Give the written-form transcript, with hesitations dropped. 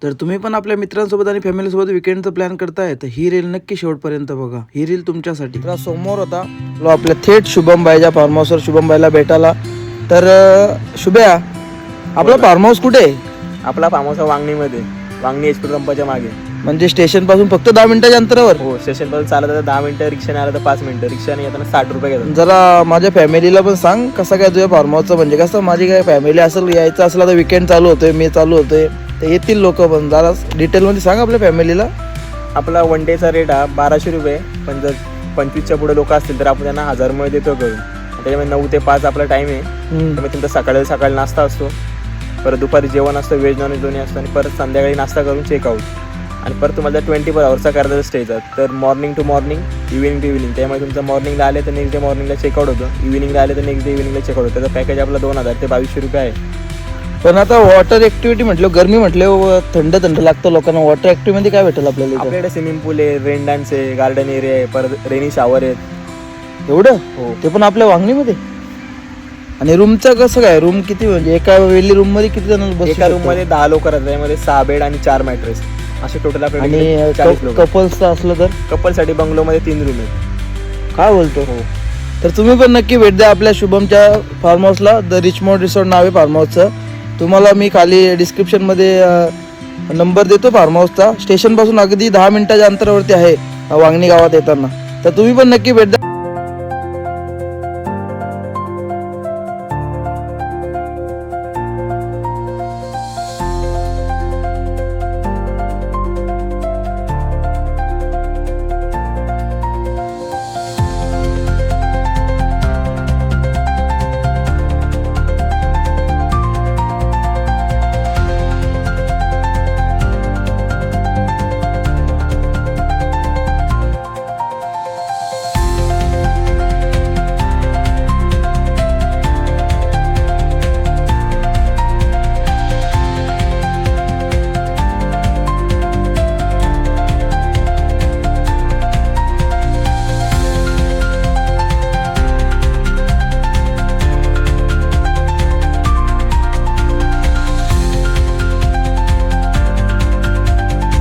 तर तुम्ही पण आपल्या मित्रांसोबत आणि फॅमिलीसोबत विकेंडचा प्लॅन करताय तर ही रील नक्की शेवटपर्यंत बघा. ही रील तुमच्यासाठी. समोर होता आपल्या थेट शुभम बाईच्या फार्म हाऊसवर शुभम बाईला भेटायला. तर शुभ्या, आपला फार्म हाऊस कुठे आहे? आपला फार्म हाऊस वांगणीमध्ये, वांगणी एच पेट्रोल पंपाच्या मागे. म्हणजे स्टेशन पासून फक्त 10 मिनिटाच्या अंतरावर? हो, स्टेशन पासून चालत आता 10 मिनिटं, रिक्षाने आलं तर 5 मिनिटं, रिक्षाने येताना 60 रुपये घेतात. जरा माझ्या फॅमिलीला पण सांग कसं काय तुझ्या फार्म हाऊसचं, म्हणजे कसं माझी काय फॅमिली असेल यायचं असलं तर विकेंड चालू होतोय, मी चालू होतोय तर येतील लोक, पण जरा डिटेलमध्ये सांग आपल्या फॅमिलीला. आपला वन डेचा रेट हा 1200 रुपये, पण जर 25च्या पुढे लोक असतील तर आपण त्यांना 1000 मध्ये देतो करून. त्याच्यामध्ये 9 ते 5 आपला टाइम आहे. त्यामुळे तुमचा सकाळी नाश्ता असतो, परत दुपारी जेवण असतं, व्हेज नॉनव्हेज दोन्ही असतं, आणि परत संध्याकाळी नाश्ता करून चेकआउट. आणि परत तुम्हाला 24 आवर्सचा करायचा स्टेचा, तर morning to morning, evening to evening. त्यामुळे तुमचं मॉर्निंगला आले तर नेक्स्ट डे मॉर्निंगला चेकआउट होतं, इव्हिनिंगला आले तर नेक्स्ट डे इव्हिनिंगला चेकआउट होतं. त्याचं पॅकेज आपला 2000 ते 2200 रुपये आहे. पण आता वॉटर ऍक्टिव्हिटी म्हटलं, गरमी म्हटलं थंड लागतं लोकांना, वॉटर ऍक्टिव्हिटी मध्ये काय भेटेल आपल्याला इथं? आपल्याकडे स्विमिंग पूल आहे, रेन डान्स आहे, गार्डन एरिया आहे, परत रेनी शॉवर आहेत. एवढं? हो. ते पण आपल्या वांगणीमध्ये? आणि रूमचं कसं काय? रूम किती, म्हणजे एका वेळी रूम मध्ये किती जण बसू एका शकतात? रूम मध्ये 10 लोक राहतात, त्यामध्ये 6 बेड आणि 4 मॅट्रेस, असे टोटल आपल्याकडे आणि 40 लोक. कपल्सचं असलं तर? कपलसाठी बंगलोमध्ये 3 रूम आहेत. काय बोलतो? हो. तर तुम्ही पण नक्की भेट द्या आपल्या शुभमच्या फार्म हाऊसला. द रिचमोंड रिसॉर्ट नाव आहे फार्म हाऊसचं. तुम्हाला मी खाली डिस्क्रिप्शनमध्ये नंबर देतो फार्म हाऊसचा. स्टेशनपासून अगदी 10 मिनिटाच्या अंतरावरती आहे वांगणी गावात येताना. तर तुम्ही पण नक्की भेट द्या.